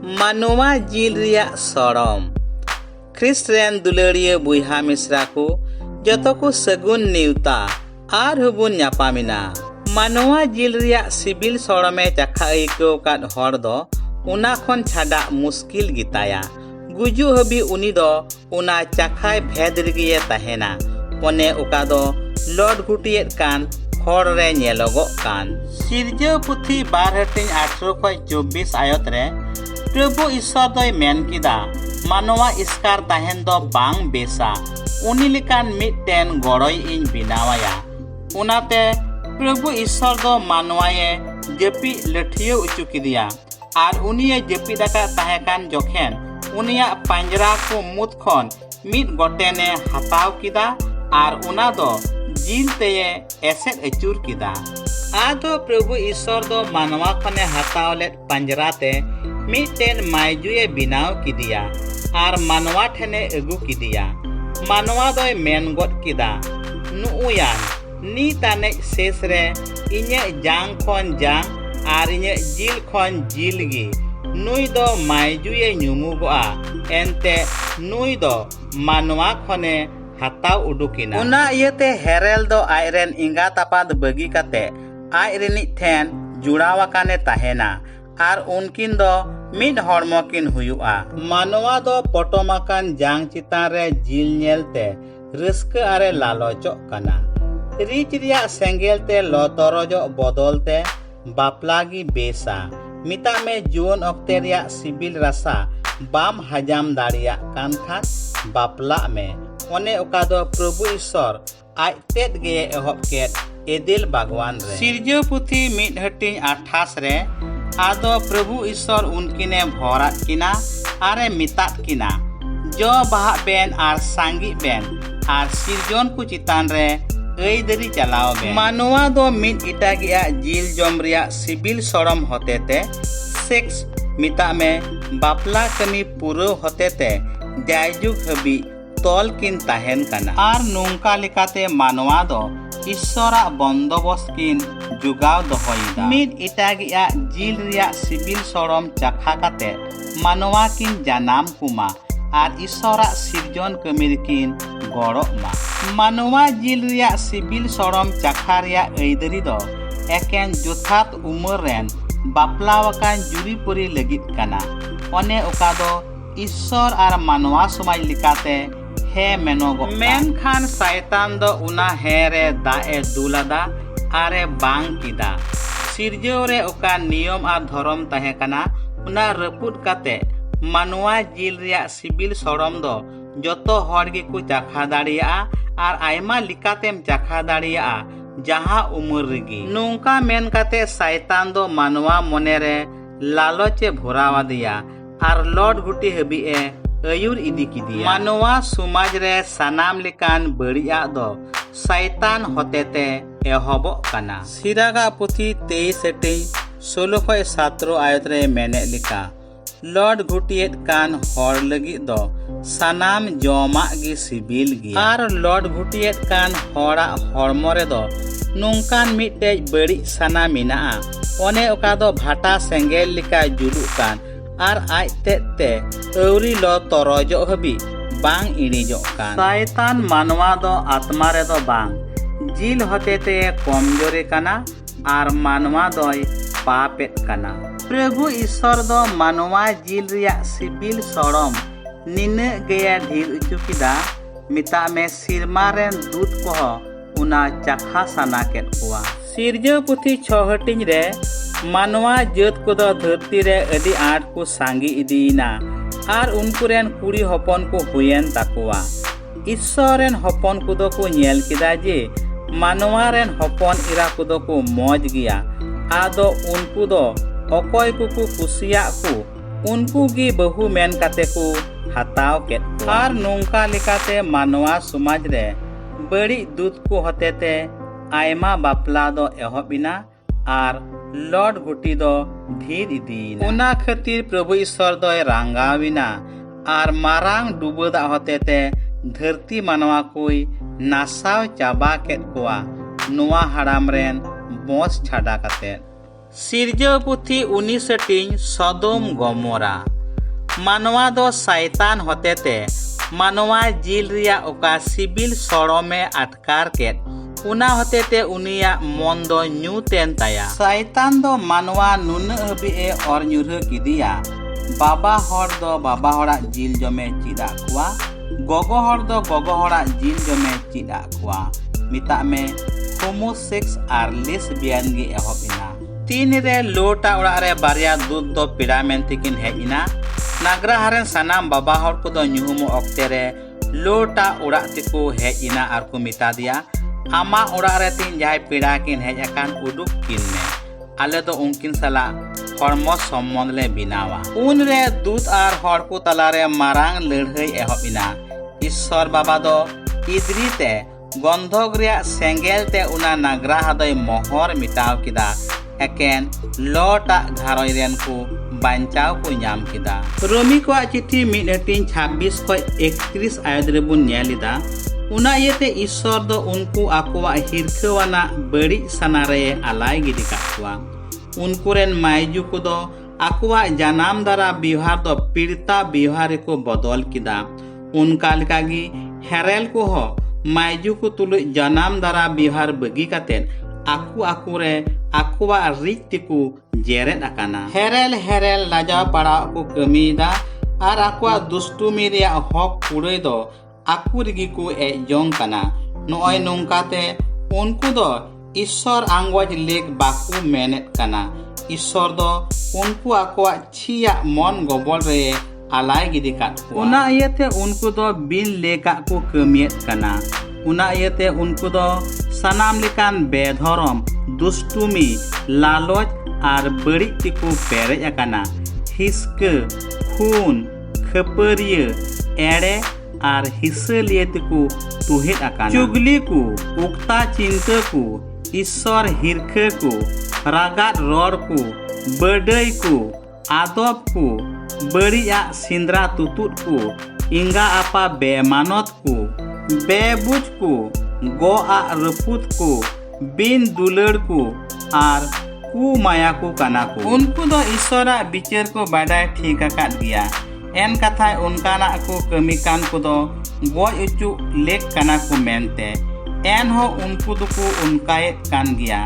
मानवा जिल रिया सड़म Christ rain Dularia बुइहा Mishra को जतो को सगुन नेवता आर हबुन न्यापामिना मानवा जिल रिया सिबिल सड़मे चाखा आइकौ काद हर दो उना खन छाड़ा मुश्किल गिताया गुजु हबी उनी दो उना चाखाय भेद रिगिये ताहेना ओने उका दो लॉर्ड गुटियेत कान हर रे नेलोगो कान सिरजो पुथी 12:18-24 आयत रे प्रभु ईश्वर दोय मेन किदा मानवा इस्कार ताहेन दो बांग बेसा उनी लेकान मिटटेन गड़ोय इन बिनावाया उनाते प्रभु ईश्वर दो मानवाये जपी लठियो उचु किदिया आर उनिये जपी दाका ताहेकान जोखेन उनिया पंजरा को मुत खन मिट गोटेने हताव किदा आर उना दो जिल तेये एसेट अचुर किदा आदो प्रभु ईश्वर दो मानवा खने हताव लेत पंजराते मिटटेन मायजुये बिनाव किदिया आर मानवा ठेने अगु किदिया मानवा दोय मेन गोद किदा नुउयान नी ताने शेष रे इnye जांग खन जांग आर इnye जिल खन जिल गी नुई दो मायजुये nyumugoa एनते नुई दो मानवा खने हताव उडुकिना उना इयते हेरेल दो आयरेन इंगा तापाद बगी काते आयरेनि ठेन जुड़ावाकाने ताहेना आर उनकिन दो मिड हड़मोकिन हुयुआ मानवा दो पटोमाकान जांग चितान रे जिल नेलते रस्क आरे लालचो काना रिच रिया सेंगेल ते लतरजो बदलते बापलागी बेसा मिता में जुन अक्ते रिया सिबिल रसा बाम हजाम दाड़िया कान खान बापला में ओने ओका दो प्रभु ईश्वर आयतेत गे एहब केत एदिल बागवान रे सिरजो पुथी मिड हटिन 28 रे आदो प्रभु ईश्वर उनकिने भरात किना आरे मितात किना जो बाहा बेन आर सांगी बेन आर सिरजोन को चितान रे ऐदरी चलाओ बेन मानवा दो मिड इटागिया जिल जम रिया सिबिल सड़म होतेते सेक्स मिता में बापला कमी पुरो होतेते जायजुग हबी तोल किन ताहेन काना आर नोंका लेकाते मानवा दो ईश्वरा बंदोबस्त किन जुगाव दोहयदा मिड इटागिया जिल रिया सिबिल सड़म चाखा काते मानवा किन जानाम कुमा आर ईश्वरा सिरजन कमिर किन गड़ो मा मानवा जिल रिया सिबिल सड़म चाखा रिया ऐदरी दो एकेन जुथात उमर रेन बापलावाकान जुरीपुरी लगित काना ओने ओका दो ईश्वर आर मानवा समाज लिकाते हे मेनोगो मेन खान शैतान दो उना हे रे दाए दुलादा आरे बांग किदा सिरजो रे ओका नियम आ धर्म ताहे काना उना रपुट काते मानवा जिल रिया सिबिल सड़म दो जतो हर गे को चाखा दाड़िया आर आयमा लिकातेम चाखा दाड़िया जहां उमर रेगी नोंका मेन काते शैतान दो मानवा मने रे लालचे भोरावा दिया आर लॉर्ड गुटी हबी ए अयुर इदी किदिया मानवा समाज रे सनाम लेकान बड़िया दो शैतान होतेते एहबो काना सिरागा पुथी 23:16-17 आयत रे मेने लिखा लॉर्ड घुटियत कान हर लगी दो सनाम जोमा गी सिबिल गिया आर लॉर्ड घुटियत कान हरा हड़मो रे दो नोंकान मिटे बड़ी सना मिना ओने ओका दो भाटा सेंगेल लिका जुलु कान आर आयतेते अवरी लो तरोजो हबी बांग इणिजो कान शैतान मानवा दो आत्मा रे दो बांग जिल होतेते कमजोरी काना आर मानवा दोय पापेत काना प्रभु ईश्वर दो मानवा जिल रिया सिबिल सड़म निने गया ढीर उचुकिदा मिता में सिरमा रेन दूत को उना चाखा सना केत कुआ सिरजो पुथी 6 हटिन रे मानवा जत को दो धरती रे अडी आठ को सांगी इदीना आर उनको रेन कुड़ी हपन को हुयन ताकुआ ईश्वर रेन हपन को दो को नेल किदा जे मानवा रेन हपन इरा को दो को मौज गिया आदो उनको दो अकोय को कुसिया को उनको गी बहु मेन काते को हताव केत आर नोंका लेकाते मानवा समाज रे बड़ी दूत को होतेते आयमा बापला दो एहबिना आर लॉर्ड गुटी दो धीर इदीना उना खातिर प्रभु ईश्वर दो रांगाविना आर मारांग डुबदा होतेते धरती मानवा कोई नासाव चाबा केत कोआ नुआ हड़ाम रेन बोस छाड़ा काते सिरजो पुथी 19 टिंग सदोम गमोरा मानवा दो शैतान होतेते मानवा जिल रिया ओका सिबिल सड़मे अटकार के उना होतेते उनिया मन दो न्यूतेन ताया। शैतान दो मानवा नुन हबी ए और न्यूर किदिया बाबा हर दो बाबा हरा जिल जमे चिदा कुआ गोगो हर दो गोगो हरा जिल जमे चिदा कुआ मिता में होमोसेक्स आर लेसबियन गे एहबिना तीन रे लोटा उड़ा रे बारिया दूध दो पिरामेन तिकिन हेजिना नागरा हरेन सनाम बाबा हर को दो न्यूहुमो ऑक्टे रे लोटा उड़ा तिको हेजिना आर को मिता दिया आमा उड़ा रे तीन जाय पिड़ा किन हेज अकान उडुक किन में आले दो उनकिन सला हरमो सम्बन्ध ले बिनावा उन रे दूध आर हर को तलारे मारांग लड़हई एहबिना ईश्वर बाबा दो इद्री ते गंधक रिया सेंगेल ते उना नागरा हदय मोहर मिटाव किदा एकेन लोटा घारोय रेन को बांचाव को नाम किदा। रोमी को चिट्ठी 1:26 खय 31 आयत रे बुन नेलिदा उना येते ईश्वर दो उनको आकोवा हिरखवाना बड़ी सनारे आलाय गिदी काकुआ उनको रेन मायजू को दो आकोवा जनाम दारा व्यवहार दो पीड़िता व्यवहार को बदल किदा उनका लकागी हेरेल को हो मायजू को तुलु जनाम दारा व्यवहार बगी कातेन आकु आकुरे आकुवा रिक्ति को जेरेन अकाना हेरेल हेरेल लाजा पड़ा को कमीदा आर आकुवा दुष्टुमी रिया हक कुड़े दो आकु रिगी को ए जोंग काना नोय नोंकाते उनको दो ईश्वर आंगवाज लेक बाकु मेनेत काना ईश्वर दो उनको आकुवा छिया मन गोबल रे आलाय गिदी काट उना इयते उनको दो बिन लेका को कमियत काना उना इयते उनको दो सनाम लेकान बेधरम दुष्टुमी लालच आर बड़ी तिको पेरेज अकाना हिस्क खून खपरिय एड़े आर हिस्सलिए तिको तुहित अकाना चुगली को उक्ता चिंता को ईश्वर हिरखे को रागात रोड को बड़ई को आदब को बड़िया सिंद्रा तुतुत को इंगा आपा बेमानत को बेबुज को गो आ रपुत को बिन दुलड़ को आर कु माया को काना को उनको दो ईश्वरा बिचार को बाडाय ठीक अकाद गया एन कथा उनकाना को कमिकान को दो गोज उचु लेक काना को मेनते एन हो उनको दो को उनकाय कान गया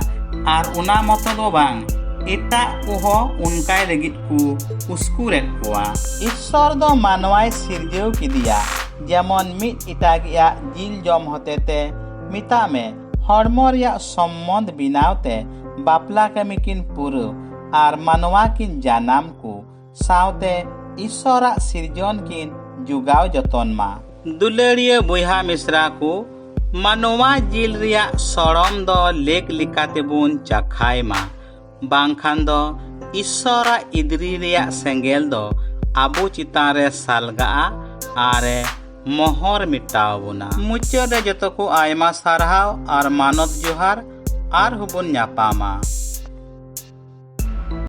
आर उना मत दो बांग इटा को हो उनकाय लगित को उसकुरेत कोआ ईश्वर दो मानवाय सिरजेव किदिया जेमन मिट इटा गया जिल जम होतेते मिता में हरमोर या सम्बन्ध बिनावते बापला कमिकिन पुरु आर मानवा किन जानाम को सावते ईश्वरा सिरजन किन जुगाव जतन मा दुलड़िया बुहा मिश्रा को मानवा जिल रिया सड़म दो लेक लिकाते बुन चखाय मा बांखान दो ईश्वरा इद्री रिया सेंगेल दो आबो चितान रे सालगा आरे मोहर मिटाव बुना मुचाद जतो को आयमा सारहाव आर मानव जोहार आर हुबुन न्यापामा।